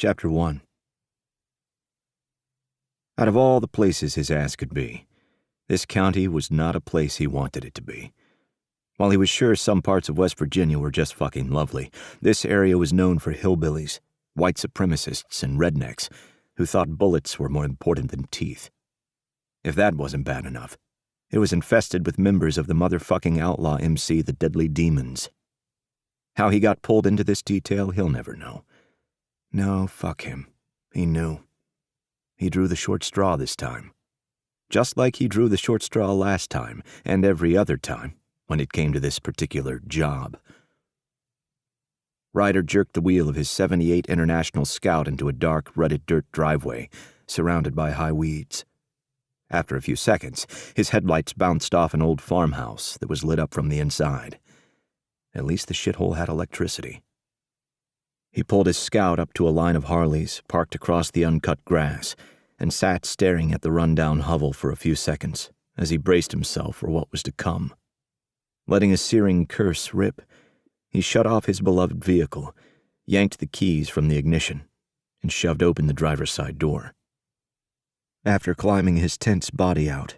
Chapter 1. Out of all the places his ass could be, this county was not a place he wanted it to be. While he was sure some parts of West Virginia were just fucking lovely, this area was known for hillbillies, white supremacists, and rednecks who thought bullets were more important than teeth. If that wasn't bad enough, it was infested with members of the motherfucking outlaw MC the Deadly Demons. How he got pulled into this detail, he'll never know. No, fuck him. He knew. He drew the short straw this time. Just like he drew the short straw last time, and every other time, when it came to this particular job. Ryder jerked the wheel of his '78 International Scout into a dark, rutted dirt driveway, surrounded by high weeds. After a few seconds, his headlights bounced off an old farmhouse that was lit up from the inside. At least the shithole had electricity. He pulled his Scout up to a line of Harleys parked across the uncut grass and sat staring at the rundown hovel for a few seconds as he braced himself for what was to come. Letting a searing curse rip, he shut off his beloved vehicle, yanked the keys from the ignition, and shoved open the driver's side door. After climbing his tense body out,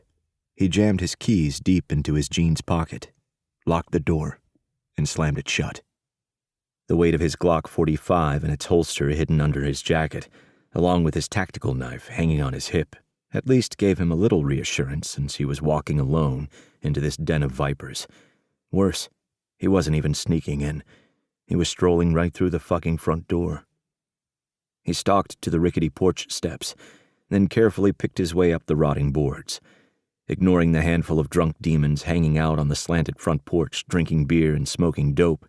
he jammed his keys deep into his jeans pocket, locked the door, and slammed it shut. The weight of his Glock 45 and its holster hidden under his jacket, along with his tactical knife hanging on his hip, at least gave him a little reassurance since he was walking alone into this den of vipers. Worse, he wasn't even sneaking in. He was strolling right through the fucking front door. He stalked to the rickety porch steps, then carefully picked his way up the rotting boards. Ignoring the handful of drunk demons hanging out on the slanted front porch drinking beer and smoking dope,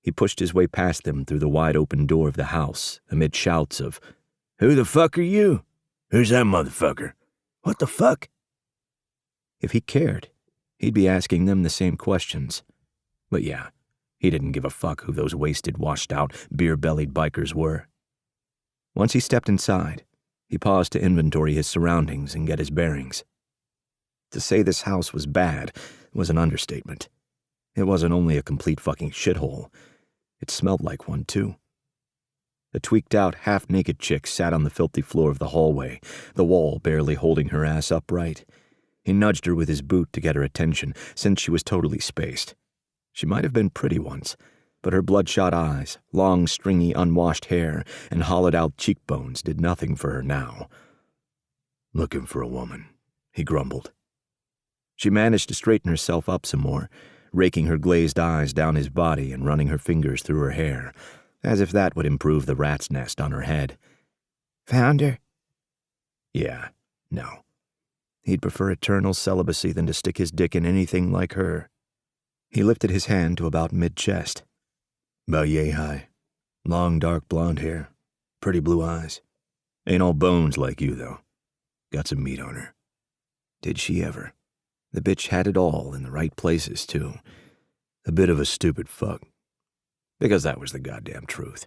he pushed his way past them through the wide-open door of the house, amid shouts of, "Who the fuck are you? Who's that motherfucker? What the fuck?" If he cared, he'd be asking them the same questions. But yeah, he didn't give a fuck who those wasted, washed-out, beer-bellied bikers were. Once he stepped inside, he paused to inventory his surroundings and get his bearings. To say this house was bad was an understatement. It wasn't only a complete fucking shithole. It smelled like one, too. A tweaked-out, half-naked chick sat on the filthy floor of the hallway, the wall barely holding her ass upright. He nudged her with his boot to get her attention, since she was totally spaced. She might have been pretty once, but her bloodshot eyes, long, stringy, unwashed hair, and hollowed-out cheekbones did nothing for her now. "Looking for a woman," he grumbled. She managed to straighten herself up some more, raking her glazed eyes down his body and running her fingers through her hair, as if that would improve the rat's nest on her head. "Found her?" Yeah, no. He'd prefer eternal celibacy than to stick his dick in anything like her. He lifted his hand to about mid-chest. About yay high. Long, dark blonde hair. Pretty blue eyes. Ain't all bones like you, though. Got some meat on her. Did she ever? The bitch had it all in the right places, too. A bit of a stupid fuck. Because that was the goddamn truth.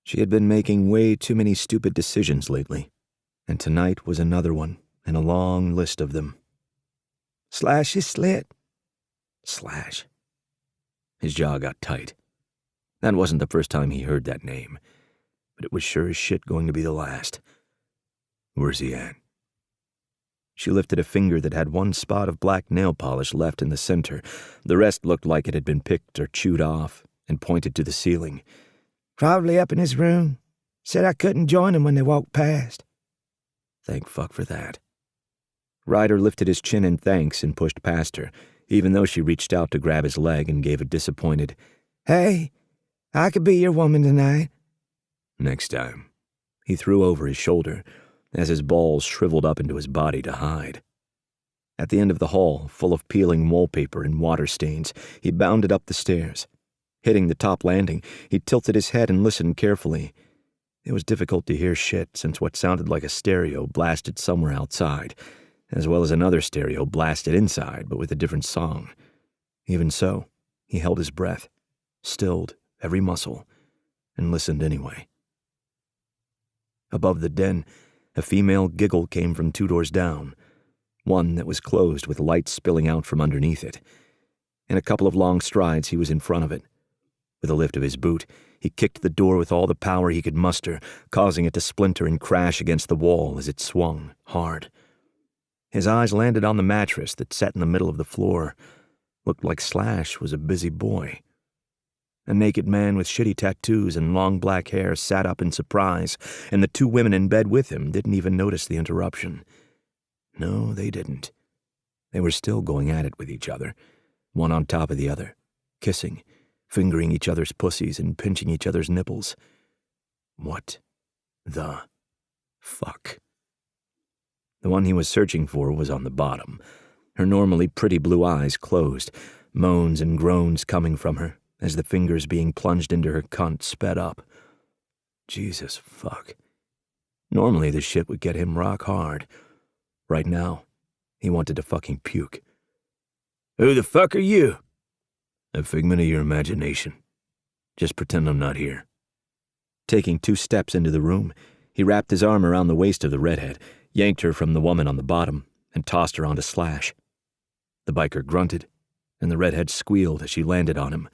She had been making way too many stupid decisions lately, and tonight was another one in a long list of them. "Slash is slit." Slash. His jaw got tight. That wasn't the first time he heard that name, but it was sure as shit going to be the last. "Where's he at?" She lifted a finger that had one spot of black nail polish left in the center. The rest looked like it had been picked or chewed off, and pointed to the ceiling. "Probably up in his room. Said I couldn't join him when they walked past." Thank fuck for that. Ryder lifted his chin in thanks and pushed past her, even though she reached out to grab his leg and gave a disappointed, "Hey, I could be your woman tonight." "Next time." He threw over his shoulder, as his balls shriveled up into his body to hide. At the end of the hall, full of peeling wallpaper and water stains, he bounded up the stairs. Hitting the top landing, he tilted his head and listened carefully. It was difficult to hear shit since what sounded like a stereo blasted somewhere outside, as well as another stereo blasted inside but with a different song. Even so, he held his breath, stilled every muscle, and listened anyway. Above the den, a female giggle came from 2 doors down, one that was closed with light spilling out from underneath it. In a couple of long strides, he was in front of it. With a lift of his boot, He kicked the door with all the power he could muster, causing it to splinter and crash against the wall as it swung hard. His eyes landed on the mattress that sat in the middle of the floor. Looked like Slash was a busy boy. A naked man with shitty tattoos and long black hair sat up in surprise, and the two women in bed with him didn't even notice the interruption. No, they didn't. They were still going at it with each other, one on top of the other, kissing, fingering each other's pussies and pinching each other's nipples. What the fuck? The one he was searching for was on the bottom, her normally pretty blue eyes closed, moans and groans coming from her as the fingers being plunged into her cunt sped up. Jesus fuck. Normally this shit would get him rock hard. Right now, he wanted to fucking puke. Who the fuck are you? A figment of your imagination. Just pretend I'm not here. Taking 2 steps into the room, he wrapped his arm around the waist of the redhead, yanked her from the woman on the bottom, and tossed her onto Slash. The biker grunted, and the redhead squealed as she landed on him.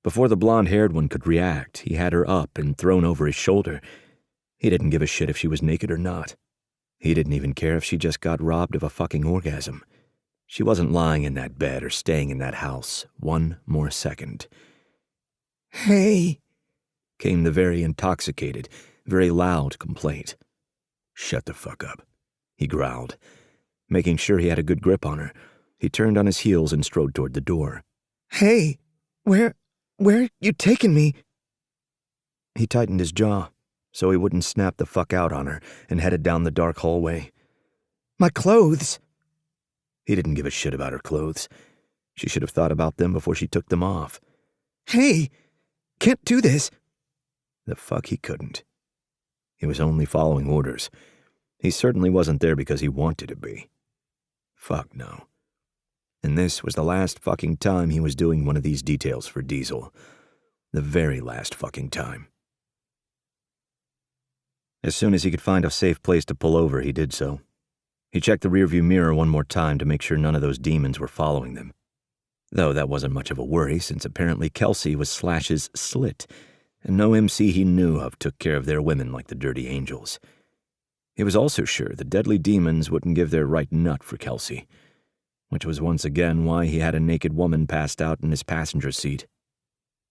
Before the blonde-haired one could react, he had her up and thrown over his shoulder. He didn't give a shit if she was naked or not. He didn't even care if she just got robbed of a fucking orgasm. She wasn't lying in that bed or staying in that house one more second. "Hey," came the very intoxicated, very loud complaint. "Shut the fuck up," he growled. Making sure he had a good grip on her, he turned on his heels and strode toward the door. "Hey, where you taking me?" He tightened his jaw so he wouldn't snap the fuck out on her and headed down the dark hallway. "My clothes." He didn't give a shit about her clothes. She should have thought about them before she took them off. "Hey, can't do this." The fuck he couldn't. He was only following orders. He certainly wasn't there because he wanted to be. Fuck no. And this was the last fucking time he was doing one of these details for Diesel. The very last fucking time. As soon as he could find a safe place to pull over, he did so. He checked the rearview mirror one more time to make sure none of those demons were following them. Though that wasn't much of a worry, since apparently Kelsea was Slash's slit, and no MC he knew of took care of their women like the Dirty Angels. He was also sure the deadly demons wouldn't give their right nut for Kelsea, which was once again why he had a naked woman passed out in his passenger seat.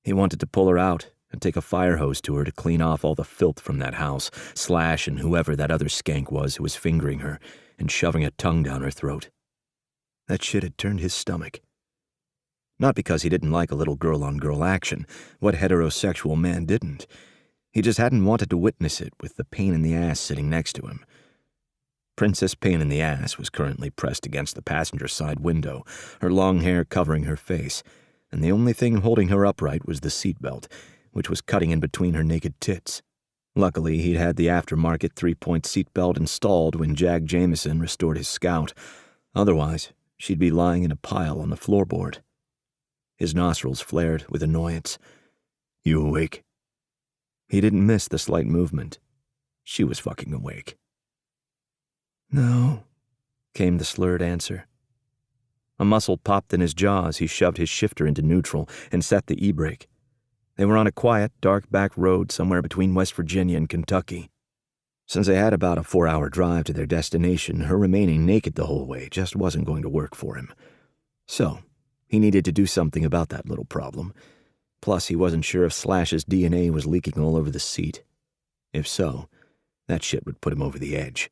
He wanted to pull her out and take a fire hose to her to clean off all the filth from that house, Slash and whoever that other skank was who was fingering her and shoving a tongue down her throat. That shit had turned his stomach. Not because he didn't like a little girl-on-girl action. What heterosexual man didn't? He just hadn't wanted to witness it with the pain in the ass sitting next to him. Princess Pain in the Ass was currently pressed against the passenger side window, her long hair covering her face, and the only thing holding her upright was the seatbelt, which was cutting in between her naked tits. Luckily, he'd had the aftermarket 3-point seatbelt installed when Jag Jameson restored his Scout. Otherwise, she'd be lying in a pile on the floorboard. His nostrils flared with annoyance. "You awake?" He didn't miss the slight movement. She was fucking awake. "No," came the slurred answer. A muscle popped in his jaw as he shoved his shifter into neutral and set the e-brake. They were on a quiet, dark back road somewhere between West Virginia and Kentucky. Since they had about a 4-hour drive to their destination, her remaining naked the whole way just wasn't going to work for him. So, he needed to do something about that little problem. Plus, he wasn't sure if Slash's DNA was leaking all over the seat. If so, that shit would put him over the edge.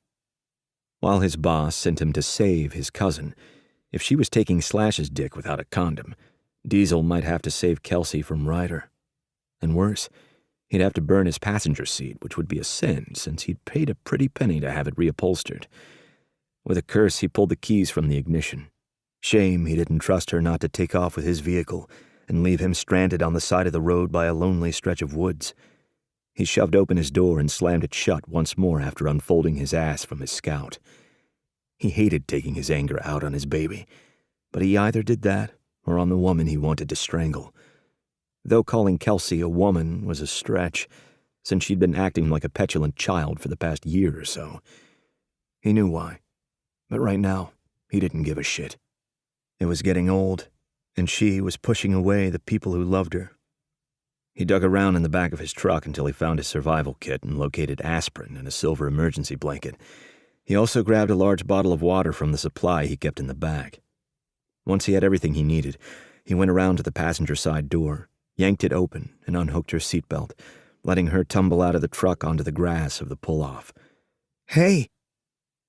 While his boss sent him to save his cousin, if she was taking Slash's dick without a condom, Diesel might have to save Kelsea from Ryder. And worse, he'd have to burn his passenger seat, which would be a sin since he'd paid a pretty penny to have it reupholstered. With a curse, he pulled the keys from the ignition. Shame he didn't trust her not to take off with his vehicle and leave him stranded on the side of the road by a lonely stretch of woods. He shoved open his door and slammed it shut once more after unfolding his ass from his Scout. He hated taking his anger out on his baby, but he either did that or on the woman he wanted to strangle. Though calling Kelsea a woman was a stretch, since she'd been acting like a petulant child for the past year or so. He knew why, but right now, he didn't give a shit. It was getting old, and she was pushing away the people who loved her. He dug around in the back of his truck until he found his survival kit and located aspirin and a silver emergency blanket. He also grabbed a large bottle of water from the supply he kept in the back. Once he had everything he needed, he went around to the passenger side door, yanked it open, and unhooked her seatbelt, letting her tumble out of the truck onto the grass of the pull-off. "Hey!"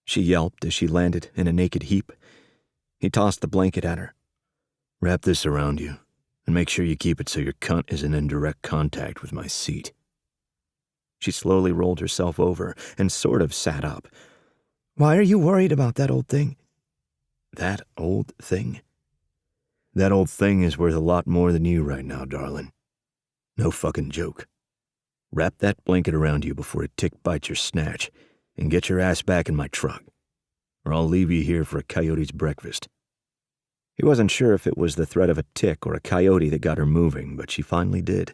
she yelped as she landed in a naked heap. He tossed the blanket at her. "Wrap this around you, and make sure you keep it so your cunt isn't in direct contact with my seat." She slowly rolled herself over and sort of sat up. "Why are you worried about that old thing?" "That old thing? That old thing is worth a lot more than you right now, darling. No fucking joke. Wrap that blanket around you before a tick bites your snatch, and get your ass back in my truck, or I'll leave you here for a coyote's breakfast." He wasn't sure if it was the threat of a tick or a coyote that got her moving, but she finally did.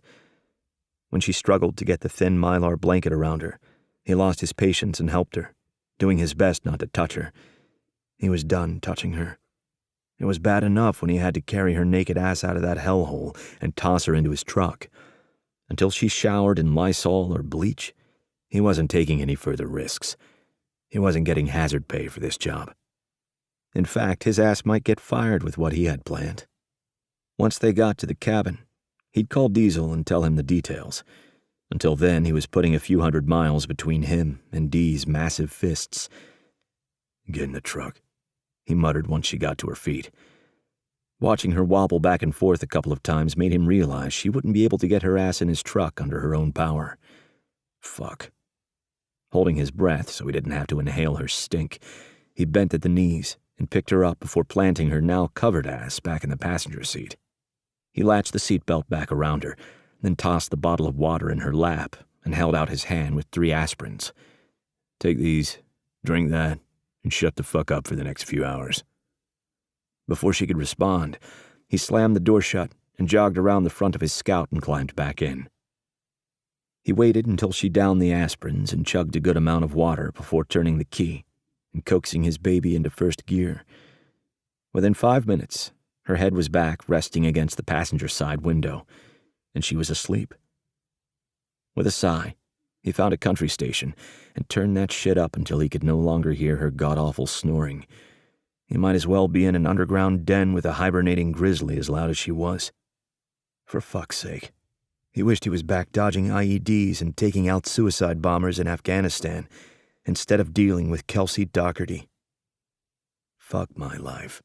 When she struggled to get the thin mylar blanket around her, he lost his patience and helped her, doing his best not to touch her. He was done touching her. It was bad enough when he had to carry her naked ass out of that hellhole and toss her into his truck. Until she showered in Lysol or bleach, he wasn't taking any further risks. He wasn't getting hazard pay for this job. In fact, his ass might get fired with what he had planned. Once they got to the cabin, he'd call Diesel and tell him the details. Until then, he was putting a few 100 miles between him and Dee's massive fists. "Get in the truck," he muttered once she got to her feet. Watching her wobble back and forth a couple of times made him realize she wouldn't be able to get her ass in his truck under her own power. Fuck. Holding his breath so he didn't have to inhale her stink, he bent at the knees and picked her up before planting her now covered ass back in the passenger seat. He latched the seatbelt back around her, then tossed the bottle of water in her lap and held out his hand with 3 aspirins. "Take these, drink that, and shut the fuck up for the next few hours." Before she could respond, he slammed the door shut and jogged around the front of his Scout and climbed back in. He waited until she downed the aspirins and chugged a good amount of water before turning the key and coaxing his baby into first gear. Within 5 minutes, her head was back resting against the passenger side window, and she was asleep. With a sigh, he found a country station and turned that shit up until he could no longer hear her god-awful snoring. He might as well be in an underground den with a hibernating grizzly as loud as she was. For fuck's sake. He wished he was back dodging IEDs and taking out suicide bombers in Afghanistan, instead of dealing with Kelsea Doherty. Fuck my life.